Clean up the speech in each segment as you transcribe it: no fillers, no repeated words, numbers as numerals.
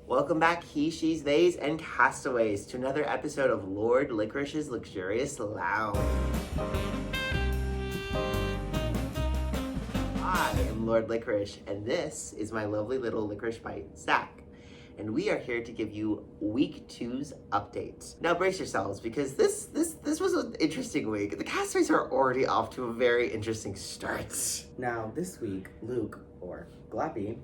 Welcome back, he, she's, theys, and castaways, to another episode of Lord Licorice's Luxurious Lounge. I am Lord Licorice, and this is my lovely little licorice bite, Zach. And we are here to give you week 2's update. Now brace yourselves, because this was an interesting week. The castaways are already off to a very interesting start. Now, this week, Luke, or Glappy,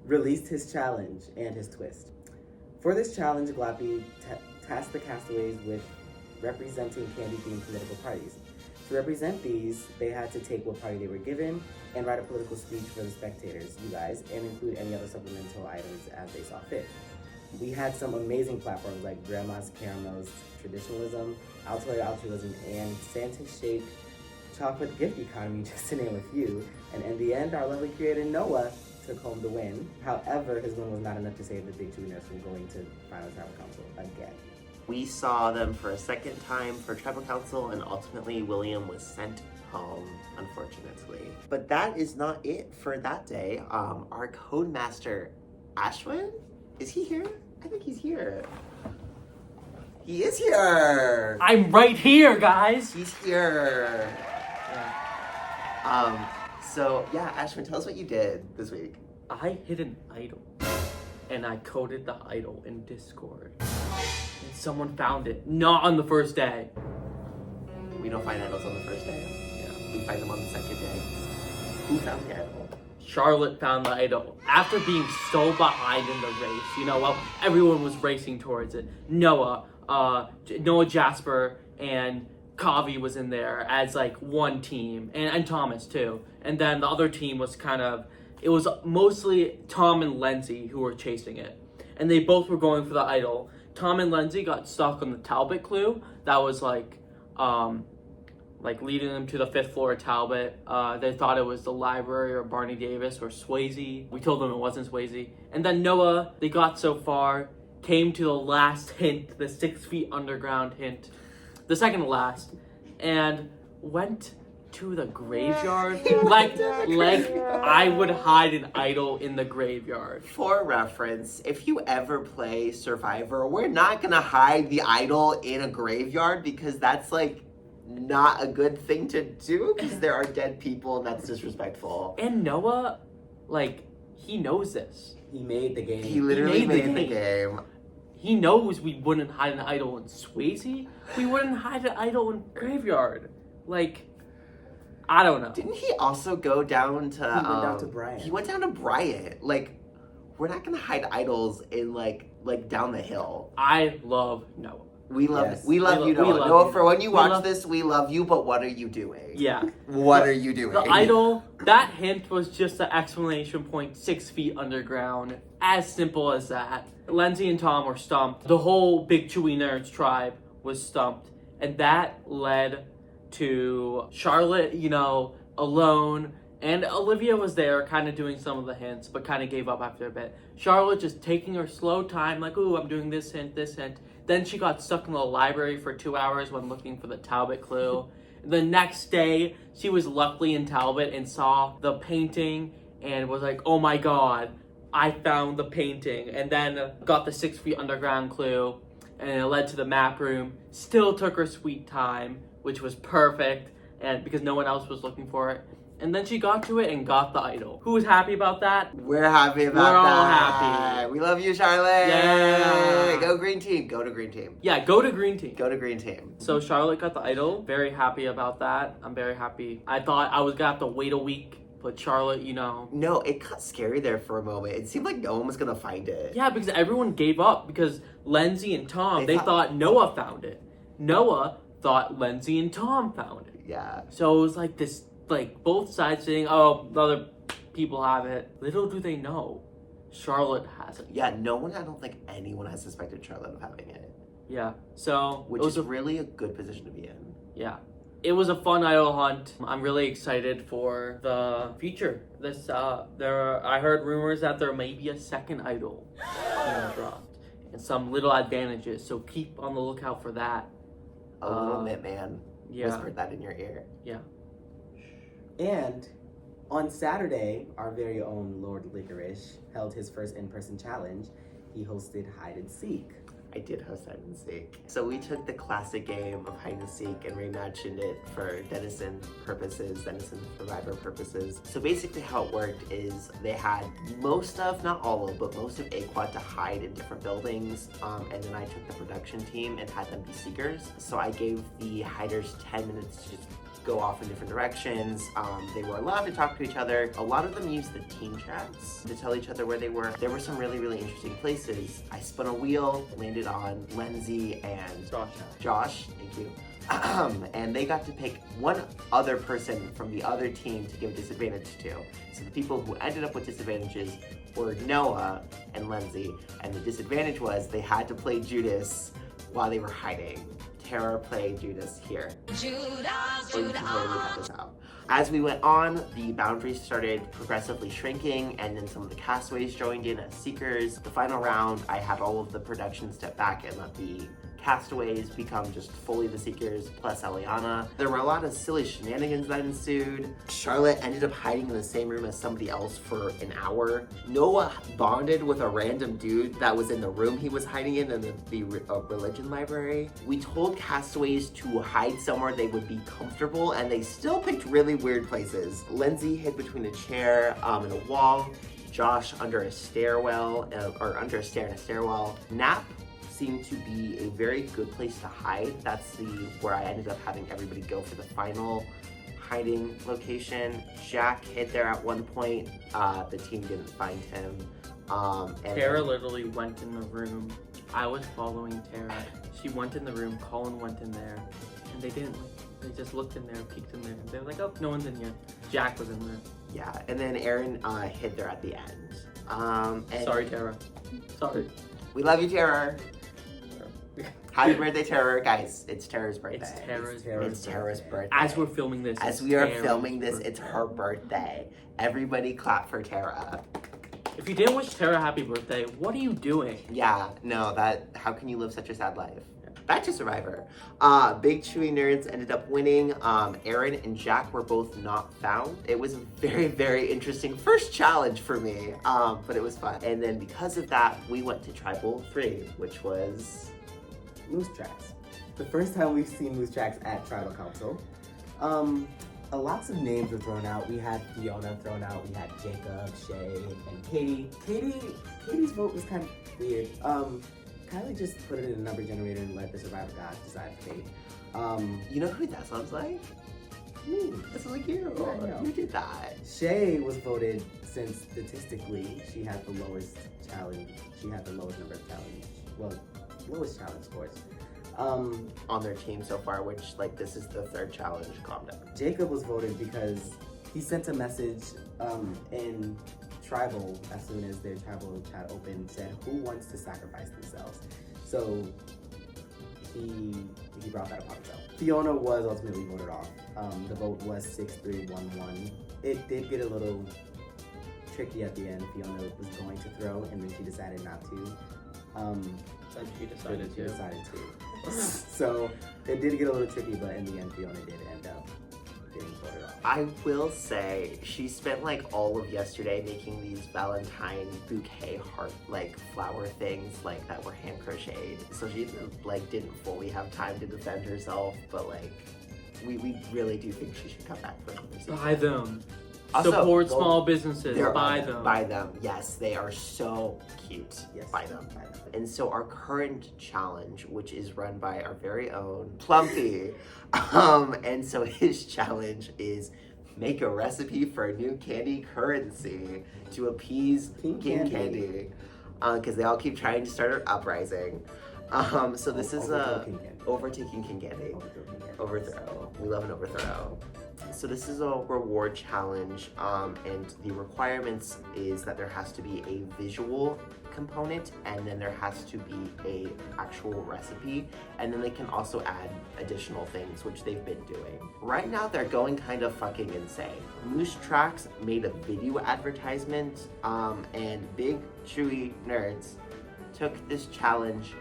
released his challenge and his twist. For this challenge, Glappy tasked the castaways with representing candy-themed political parties. To represent these, they had to take what party they were given and write a political speech for the spectators, you guys, and include any other supplemental items as they saw fit. We had some amazing platforms like Grandma's Caramel's Traditionalism, Altoid Altruism, and Santa-shaped Chocolate Gift Economy, just to name a few. And in the end, our lovely creator Noah took home the win. However, his win was not enough to save the Big Chewiness from going to Final Tribal Council again. We saw them for a second time for Tribal Council, and ultimately William was sent home, unfortunately. But that is not it for that day. Our Codemaster, Ashwin, is he here? I think he's here. He is here! I'm right here, guys! He's here! So, Ashwin, tell us what you did this week. I hid an idol, and I coded the idol in Discord. And someone found it, not on the first day. We don't find idols on the first day. Yeah, we find them on the second day. Who found the idol? Charlotte found the idol. After being so behind in the race, everyone was racing towards it. Noah, Jasper, and Kavi was in there as like one team, and Thomas too. And then the other team was it was mostly Tom and Lindsay who were chasing it. And they both were going for the idol. Tom and Lindsay got stuck on the Talbot clue. That was like leading them to the 5th floor of Talbot. They thought it was the library or Barney Davis or Swayze. We told them it wasn't Swayze. And then Noah, they got so far, came to the last hint, the 6 feet underground hint, the second to last, and went to the graveyard. I would hide an idol in the graveyard. For reference, if you ever play Survivor, we're not gonna hide the idol in a graveyard because that's not a good thing to do because there are dead people and that's disrespectful. And Noah, he knows this. He made the game. He literally made the game. He knows we wouldn't hide an idol in Swayze. We wouldn't hide an idol in graveyard. I don't know. Didn't he also go down to... He went down to Bryant. He went down to Bryant. We're not gonna hide idols in, down the hill. I love Noah. We love you, Noah. Noah, for when you watch this, we love you, but what are you doing? Yeah. What are you doing? The idol, that hint was just the exclamation point 6 feet underground. As simple as that. Lindsay and Tom were stumped. The whole Big Chewy Nerds tribe was stumped. And that led to Charlotte, alone. And Olivia was there kind of doing some of the hints, but kind of gave up after a bit. Charlotte just taking her slow time, ooh, I'm doing this hint, this hint. Then she got stuck in the library for 2 hours when looking for the Talbot clue. The next day, she was luckily in Talbot and saw the painting and was like, oh my god, I found the painting. And then got the 6 feet underground clue, and it led to the map room. Still took her sweet time, which was perfect, and because no one else was looking for it. And then she got to it and got the idol. Who was happy about that? We're happy about that. We're all happy. We love you, Charlotte. Yeah. Go green team. Go to green team. Yeah, go to green team. Go to green team. So Charlotte got the idol. Very happy about that. I'm very happy. I thought I was gonna have to wait a week, but Charlotte, No, it got scary there for a moment. It seemed like no one was gonna find it. Yeah, because everyone gave up because Lindsay and Tom, they thought Noah found it. Noah thought Lindsay and Tom found it. Yeah. So it was this, both sides saying, oh, the other people have it. Little do they know, Charlotte has it. Yeah, I don't think anyone has suspected Charlotte of having it. Yeah, so... Which is really a good position to be in. Yeah. It was a fun idol hunt. I'm really excited for the future. I heard rumors that there may be a second idol being dropped. And some little advantages, so keep on the lookout for that. A little Knit Man whispered that in your ear. Yeah. And On Saturday, our very own Lord Licorice held his first in-person challenge. He hosted hide and seek. I did host hide and seek. So we took the classic game of hide and seek and reimagined it for Denizen purposes, Denizen Survivor purposes. So basically how it worked is they had most of, not all of, but most of A-Quad to hide in different buildings. And then I took the production team and had them be seekers. So I gave the hiders 10 minutes to just go off in different directions. They were allowed to talk to each other. A lot of them used the team chats to tell each other where they were. There were some really, really interesting places. I spun a wheel, landed on Lindsay and Josh, thank you. And they got to pick one other person from the other team to give a disadvantage to. So the people who ended up with disadvantages were Noah and Lindsay, and the disadvantage was they had to play Judas while they were hiding. Tara played Judas here. Judas. Out. As we went on, the boundaries started progressively shrinking, and then some of the castaways joined in as seekers. The final round, I had all of the production step back and let the castaways become just fully the seekers plus Eliana. There were a lot of silly shenanigans that ensued. Charlotte ended up hiding in the same room as somebody else for an hour. Noah bonded with a random dude that was in the room he was hiding in the religion library. We told castaways to hide somewhere they would be comfortable, and they still picked really weird places. Lindsay hid between a chair and a wall. Josh under a stairwell, or under a stair in a stairwell. Nap seemed to be a very good place to hide. That's where I ended up having everybody go for the final hiding location. Jack hid there at one point. The team didn't find him. And Tara literally went in the room. I was following Tara. She went in the room, Colin went in there, and they didn't. They just looked in there, peeked in there, and they were like, oh, no one's in here. Jack was in there. Yeah, and then Aaron hid there at the end. And sorry, Tara. Sorry. We love you, Tara. Happy birthday, Tara. Guys, it's Tara's birthday. It's Tara's birthday. birthday. As we're filming this, As we are filming this, it's her birthday. Everybody clap for Tara. If you didn't wish Tara happy birthday, what are you doing? Yeah, no, how can you live such a sad life? Back to Survivor. Big Chewy Nerds ended up winning. Aaron and Jack were both not found. It was a very, very interesting first challenge for me, but it was fun. And then because of that, we went to Tribal 3, which was Moose Tracks. The first time we've seen Moose Tracks at Tribal Council. Lots of names were thrown out. We had Fiona thrown out. We had Jacob, Shay, and Katie. Katie's vote was kind of weird. Kylie just put it in a number generator and let the Survivor God decide fate. You know who that sounds like? Me. That sounds like you. Yeah, You did that. Shay was voted since statistically she had the lowest challenge. She had the lowest number of challenge. Well, lowest challenge scores. On their team so far, which this is the third challenge. Calm down. Jacob was voted because he sent a message in Tribal as soon as their Tribal chat opened, said who wants to sacrifice themselves. So he brought that upon himself. Fiona was ultimately voted off. The vote was 6-3-1-1. It did get a little tricky at the end. Fiona was going to throw and then she decided not to. Then she decided to. So it did get a little tricky, but in the end, Fiona did end up getting voted off. I will say she spent all of yesterday making these Valentine bouquet heart flower things that were hand crocheted. So she didn't fully have time to defend herself, but we really do think she should come back for another season. Buy them. Also, support small businesses. Buy them. Buy them. Yes, they are so cute. Yes. Buy them. And so our current challenge, which is run by our very own Plumpy, and so his challenge is make a recipe for a new candy currency to appease King Candy. Because they all keep trying to start an uprising. So this is overtaking King Candy. Overthrow. We love an overthrow. So this is a reward challenge, and the requirements is that there has to be a visual component, and then there has to be a actual recipe, and then they can also add additional things, which they've been doing. Right now, they're going kind of fucking insane. Moose Tracks made a video advertisement, and Big Chewy Nerds took this challenge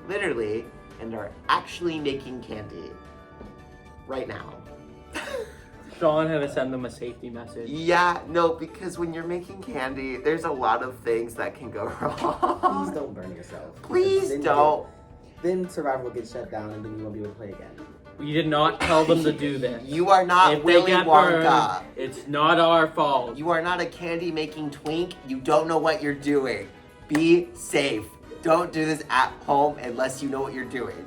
literally and are actually making candy right now. Sean had to send them a safety message. Yeah, no, because when you're making candy, there's a lot of things that can go wrong. Please don't burn yourself. Please Then don't. Then Survivor will get shut down and then you won't be able to play again. We did not tell them to do this. You are not If they Willy get Wonka. burned, it's not our fault. You are not a candy making twink. You don't know what you're doing. Be safe. Don't do this at home unless you know what you're doing.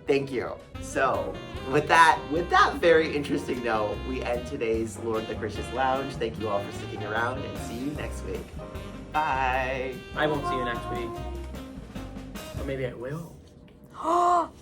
Thank you. So, with that very interesting note, we end today's Lord the Gracious Lounge. Thank you all for sticking around and see you next week. Bye. I won't see you next week. Or maybe I will.